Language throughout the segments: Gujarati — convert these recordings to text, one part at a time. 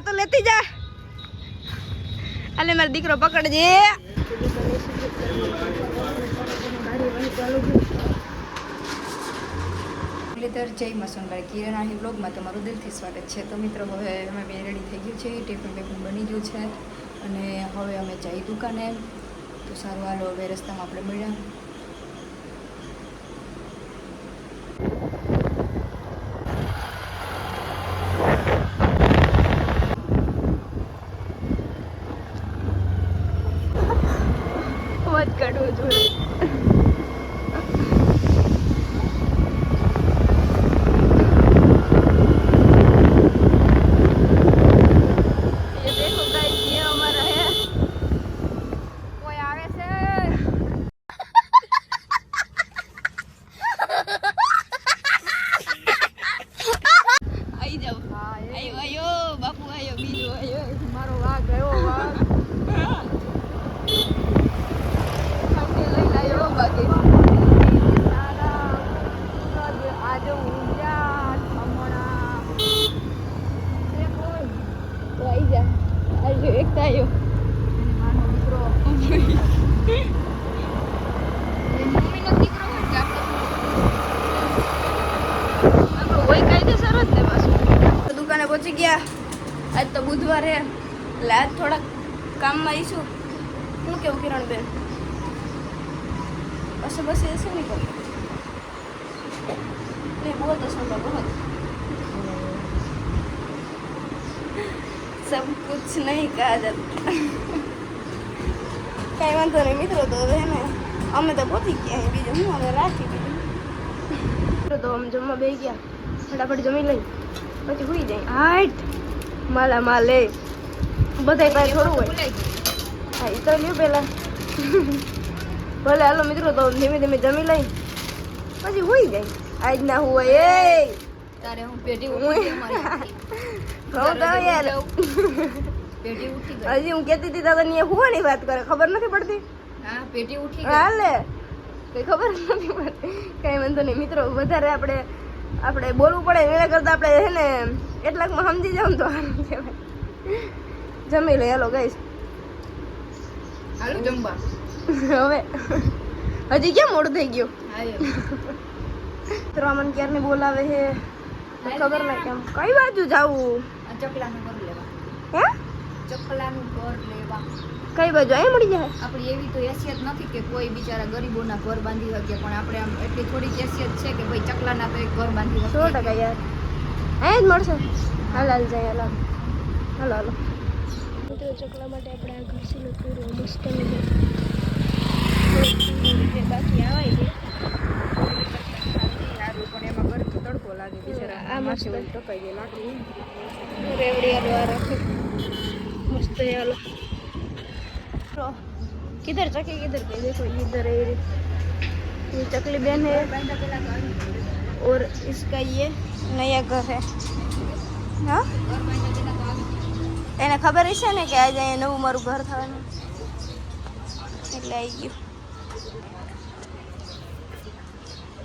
તો લેતી જા અલે મારો દીકરો પકડજે જય મસનભાઈ કિરણ આહી બ્લોગમાં તમારું દિલથી સ્વાગત છે. તો મિત્રો હવે અમે બે રેડી થઈ ગયું છે, ટિફિન બેફિન બની ગયું છે અને હવે અમે જઈ દુકાને. તો સારું હાલો, હવે રસ્તામાં આપણે મળ્યા. વાત કાઢવું જોઈએ. દુકાને પહોંચી ગયા. આજ તો બુધવાર હે એટલે આજ થોડાક કામમાં આવીશું. શું કેવું કિરણબેન? બસ બસ ऐसे नहीं कर नहीं बहुत अच्छा बहुत सब कुछ नहीं कहा जाता. કઈ વાંધો નહીં મિત્રો. તો હવે ને અમે તો પહોંચી ગયા. બીજું હું હવે રાખી બીજું તો અમે જમવા બેસી ગયા. ફટાફટ જમી લઈ પછી સુઈ જાય. હાટ માલા માલે બધા પાસે થોડું હોય. હા એ તો લ્યો પેલા ભલે હાલો મિત્રો. તો ધીમે ધીમે જમી લઈ પછી સુઈ જાય. આજ ના હોય એ તારે હું પેટી ઉઠી કહું તો યાર પેટી ઉઠી ગઈ. હજી હું કહેતી હતી દાદા ની હુવાની વાત કરે, ખબર નથી પડતી. હા પેટી ઉઠી ગઈ. હાલે કઈ ખબર નથી પડતી. કઈ વાંધો નહીં મિત્રો. વધારે આપણે બોલવું પડે એના કરતા આપણે છે ને એટલાકમાં સમજી જાવ તો સારું કહેવાય. જમી લે હાલો ગાઈસ. હાલો જમવા. હવે હજી કેમ મોડું થઈ ગયું? તો અમન ક્યારની બોલાવે છે ખબર નહીં કેમ. કઈ બાજુ જાવું? ચકલાનું ઘર લેવા. હે ચકલાનું ઘર લેવા કઈ બાજુ? અહીં મળી જાય. આપણી એવી તો હેસિયત નથી કે કોઈ બિચારા ગરીબોના ઘર બાંધી શકે, પણ આપણે આમ એટલી થોડી હેસિયત છે કે ભાઈ ચકલાના તો એક ઘર બાંધી શકે. 100% યાર અહીં જ મળશે. હાલ હાલ જાય. હાલ હાલો હાલો. તો ચકલા માટે આપણે આ ઘસીને પૂરું મસ્ત બાકી આવાય છે સારું, પણ એમાં ઘર તડકો લાગે બિચારા. આ મસ્ત ટકાઈ જાય લાકડી રેવડી હાલવા રાખે मस्त है. हेलो किधर चक्की किधर पे देखो इधर है. ये चकली बहन है और इसका ये नया घर है. हाँ એને ખબર હશે ને કે આજે નવું મારું ઘર થવાનું એટલે આવી ગયું.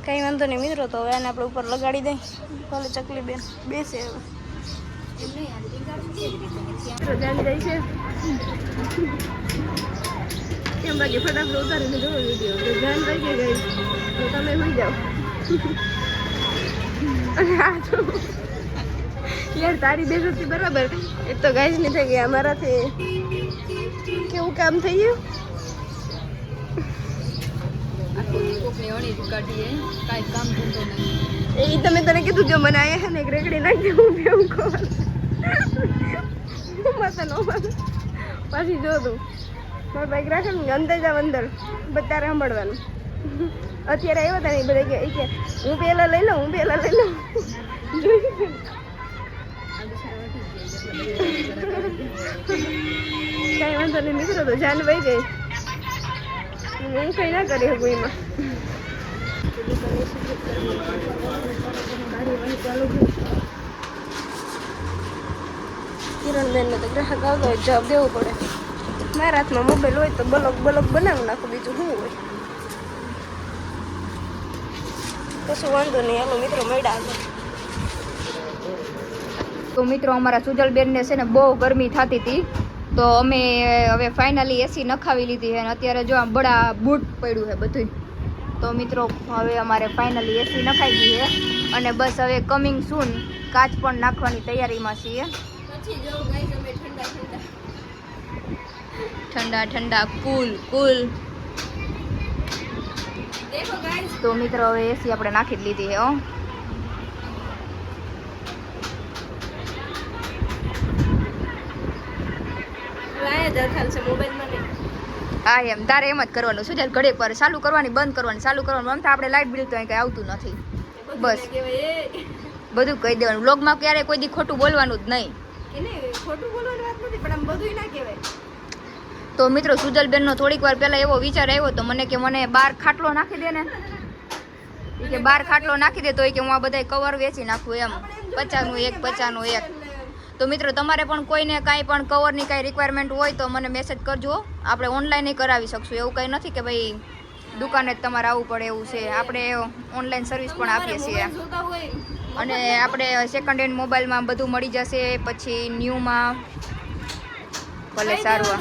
કઈ વાંધો નહીં મિત્રો. તો હવે એને આપણે ઉપર લગાડી દઈ. ભલે ચકલી બેન બેસે હવે. જાણી જાય છે કેમ બાકી ફટાફટ ઉતારીને જોવો વિડીયો. તો જાન થઈ ગઈ ગઈ તો તમે સુઈ જાઓ. અને આ જો યાર તારી બેજતી બરાબર. એક તો ગાય જ નહીં થઈ ગયા અમારાથી. કેવું કામ થઈ ગયું? એ તમે તને કીધું જો મને આયા છે ને એક રેકડી નાખી હું બેવું ખોલ માતા નો પાછી જો તું મારો બાઈક રાખે ને અંદર જાવ અંદર તારે સાંભળવાનું. અત્યારે આવ્યા હતા ને બધા કે હું પેલા લઈ લઉં હું પેલા લઈ લઉં. કઈ વાંધો નહીં મિત્રો. તો જાન વહી ગઈ. હું કઈ ના કરી શકું એમાં. કિરણબેન ને તો ગ્રાહક આવતો હોય જવાબ દેવો પડે. મારા હાથમાં મોબાઈલ હોય તો બ્લોગ બનાવી નાખું. બીજું શું હોય? કશું વાંધો નહીં. હાલો મિત્રો મળ્યા આગળ. તો તો મિત્રો અમારા સુજલબેનને છે ને બહુ ગરમી થતી હતી, તો અમે હવે ફાઇનલી એસી નખાવી લીધી છે અને અત્યારે જો આમ બડા બૂટ પડ્યું છે બધું. તો મિત્રો હવે અમારે ફાઇનલી એસી નખાઈ ગઈ છે અને બસ હવે કમિંગ સૂન કાચ પણ નાખવાની તૈયારીમાં છીએ. ઠંડા ઠંડા કુલ કુલ. તો મિત્રો હવે એસી આપણે નાખી જ લીધી છે. હા એમ તારે એમ જ કરવાનું. શું ચાલ ઘડીક વાર ચાલુ કરવાની, બંધ કરવાની, ચાલુ કરવાનું. આમ તો આપણે લાઇટ બિલ તો અહીં કઈ આવતું નથી. બસ બધું કહી દેવાનું. વ્લોગમાં ક્યારે કોઈ દી ખોટું બોલવાનું જ નહીં. ખોટું બોલવાની વાત નથી, પણ આમ બધું ના કહેવાય. તો મિત્રો સુજલબેનનો થોડીક વાર પહેલા એવો વિચાર આવ્યો તો મને કે મને 12 ખાટલો નાખી દે ને, કે 12 ખાટલો નાખી દે તો કે હું આ બધા કવર વેચી નાખું એમ, 50નું એક 50નું એક. તો મિત્રો તમારે પણ કોઈને કાંઈ પણ કવરની કાંઈ રિક્વાયરમેન્ટ હોય તો મને મેસેજ કરજો. આપણે ઓનલાઈન કરાવી શકશું. એવું કંઈ નથી કે ભાઈ દુકાને જ તમારે આવવું પડે એવું છે. આપણે ઓનલાઈન સર્વિસ પણ આપીએ છીએ અને આપણે સેકન્ડ હેન્ડ મોબાઈલમાં બધું મળી જશે. પછી ન્યૂમાં ભલે સારું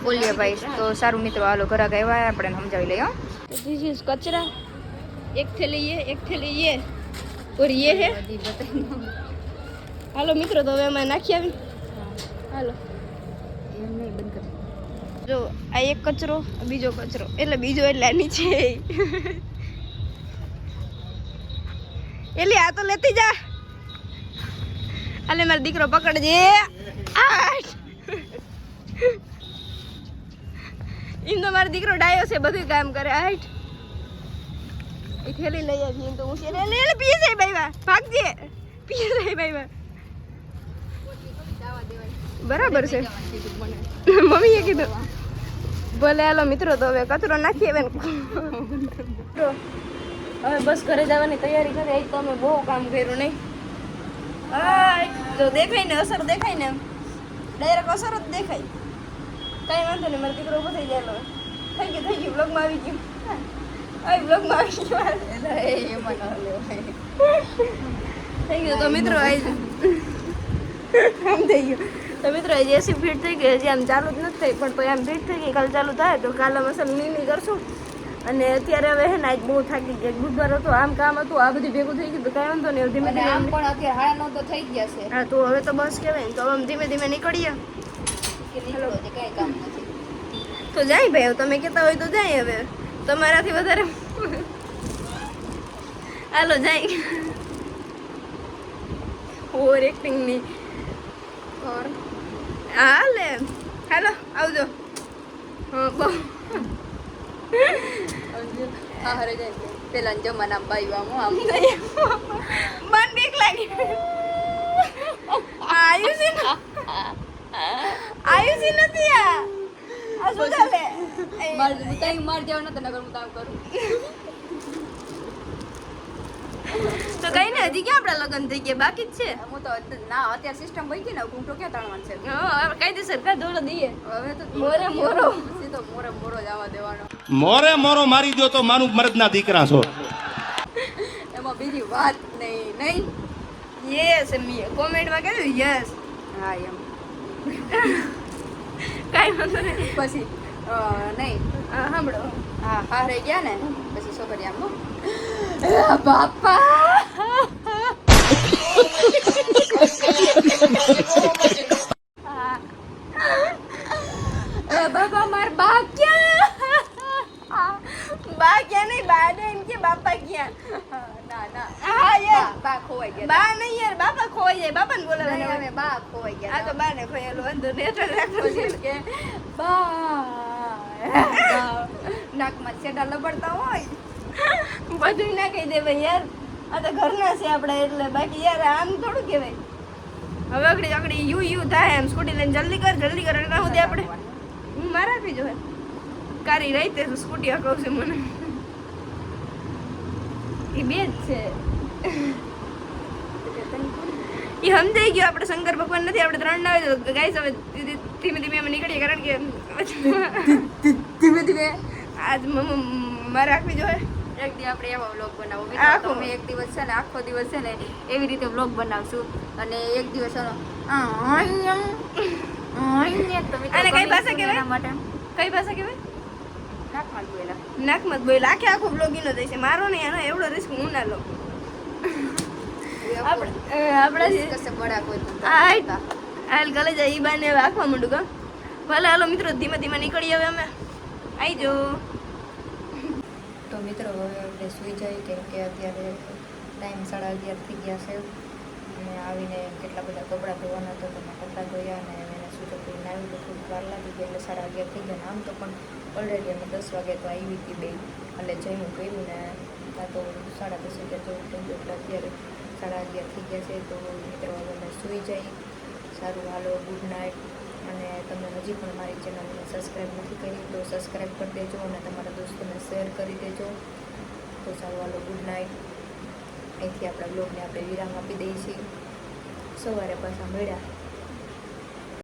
બોલીએ ભાઈ. તો સારું મિત્રો, હાલો ઘરા ગયા આપણે સમજાવી લઈએ. दिस इज कचरा. एक थैली ये और ये है. હાલો મિત્રો, તો હવે અમે નાખી આવી. હાલો જો આ એક કચરો, બીજો કચરો, એટલે બીજો એટલે આ નીચે. એલી આ તો લેતી જા. આલે મારો દીકરો પકડજે. એમ તો મારો દીકરો ડાયો છે, બધું કામ કરે. હાઈટ એ થેલી લઈ આવી. એમ તો હું છે લે પીએ જાય ભાઈ, ભાગજે. પીએ જાય ભાઈ, બરાબર છે. મમ્મીએ કીધું ભલે. હાલો મિત્રો, તો હવે કચરો નાખીએ. હવે બસ ઘરે જવાની તૈયારી કરે. તો અમે બહુ કામ કર્યું નહીં. જો દેખાય ને, અસર દેખાય ને, ડાયરેક્ટ અસર જ દેખાય. કાંઈ વાંધો નહીં, મારો દીકરો ઉભો થઈ જાય. થઈ ગયું બ્લોગમાં આવી ગયું. બ્લોગમાં આવી ગયું. થઈ ગયું. તો મિત્રો આવી આમ થઈ ગયું. તો મિત્રો એસી ફિટ થઈ ગઈ. હજી આમ ચાલુ જ નથી થઈ, પણ તો આમ ફિટ થઈ ગઈ. કાલે ચાલુ થાય તો કાલે મસાલ નીની કરશું. અને અત્યારે હવે હે ને આજ બહુ થાકી ગયા. બુધવાર હતો, આમ કામ હતું, આ બધું ભેગું થઈ ગયું. તો કાંઈ વાંધો નહીં, ધીમે ધીમે આમ પણ અત્યારે 9:30 તો થઈ ગયા છે. હા, તો હવે તો બસ કહેવાય ને. તો આમ ધીમે ધીમે નીકળીએ. તો જાય ભાઈ, તમે કહેતા હોય તો જાય. હવે તમારાથી વધારે હાલો જાય. ઓર એક્ટિંગની ઓર હાલે. હાલો આવજો. હા બહુ પેલા જમાના બાઈ આમ મન બીક લાગી. આયુષી નથી આ શું ચાલે? માર જાવ નતો, નગર હું કામ કરું. તો કઈ ને હજી ક્યાં આપડા લગ્ન થઈ ગયા, બાકી જ છે. હું તો ના અત્યારે સિસ્ટમ બની ગઈ ને, ઘૂંટો ક્યાં તાણવાનું છે. હા કાયદેસર કા દોડો દઈએ. હવે તો મોરે મોરો સીધો મોરે મોરો જ આવવા દેવાનો. મોરે મોરો મારી દો તો મારું મરદના દીકરા છો. એમાં બીજી વાત નહીં. યસ મી કોમેન્ટમાં કહેજો યસ. હા એમ કાઈ વાંધો નહીં. પછી નહીં સાંભળો. હા હારે ગયા ને પછી છોકરી આમ બાપા બાપા માર બા ક્યાં? બા ક્યાં નહીં, બા ને એમ કે બાપા ક્યાં. ના ના હા યાર બા ખોવાઈ ગયા. બા નહીં યાર, બાપા ખોવાઈ જાય. બાપાને બોલાવે. અમે બા ખોવાઈ ગયા. આ તો બા ને ખોયેલો વાંધો નહીં. કે બા નાકમાં છેડા લબડતા હોય બધું ના કહી દે ભાઈ યાર. આ તો ઘરના છે આપડા, એટલે બાકી યાર આમ થોડું કહેવાય. હવે આગળ યુ થાય એમ. સ્કૂટી લઈને જલ્દી કર એટલે ના સુધી આપણે હું મારા આપી જો કારી રહી તે સ્કૂટી હકાવશે મને. એ બે જ છે. એ સમજાઈ ગયો. આપણે શંકર ભગવાન નથી, આપણે 3 ના હોય તો ગાઈસ હવે ધીમે ધીમે અમે નીકળીએ. કારણ કે ધીમે ધીમે આજ મારે રાખવી જોઈએ. એક દી આપણે એવો વ્લોગ બનાવો આખો. તમે એક દિવસ છે ને આખો દિવસ છે ને એવી રીતે વ્લોગ બનાવશું અને એક દિવસ છે ને તો મિત્રો આને કઈ ગમે ભાષા શું કહેવાય? એના માટે કઈ ભાષા કહેવાય? નાકમાં જ બોલ્યા. નાકમાં જ બોલ આખે આખો બ્લોગ ઈનો દેશે મારો ને એનો એવડો રિસ્ક હું ના લઉં આપણા કશે બડા કોઈ હાલ ગલે જાય ઈ બાને હવે આખવા માંડું કા ભલે હાલો મિત્રો ધીમે ધીમે નીકળીએ હવે અમે આઈ જો તો મિત્રો હવે આપણે સૂઈ જઈએ કેમ કે અત્યારે ટાઈમ 11:30 થઈ ગયા છે અને આવીને કેટલા બધા કપડાં ધોવાના હતા તો મેં કપડાં ધોયા અને એને સુજો કરીને આવ્યું તો થોડીક વાર લાગી ગઈ એટલે 11:30 થઈ ગયા આમ તો પણ ઓલરેડી અમે 10 વાગે તો આવી હતી બે એટલે જઈને કર્યું ને ત્યાં તો 10:30 જેવું થઈ ગયું એટલે અત્યારે 11:30 થઈ ગયા છે તો મિત્રો હવે અમે સૂઈ જઈએ સારું હાલો ગુડ નાઇટ અને તમે હજી પણ મારી ચેનલને સબસ્ક્રાઈબ નથી કરી તો સબસ્ક્રાઈબ કરી દેજો અને તમારા દોસ્તોને શેર કરી દેજો તો સારું હાલો ગુડ નાઇટ અહીંથી આપણા બ્લોગને આપણે વિરામ આપી દઈએ છીએ સવારે પાછા મળ્યા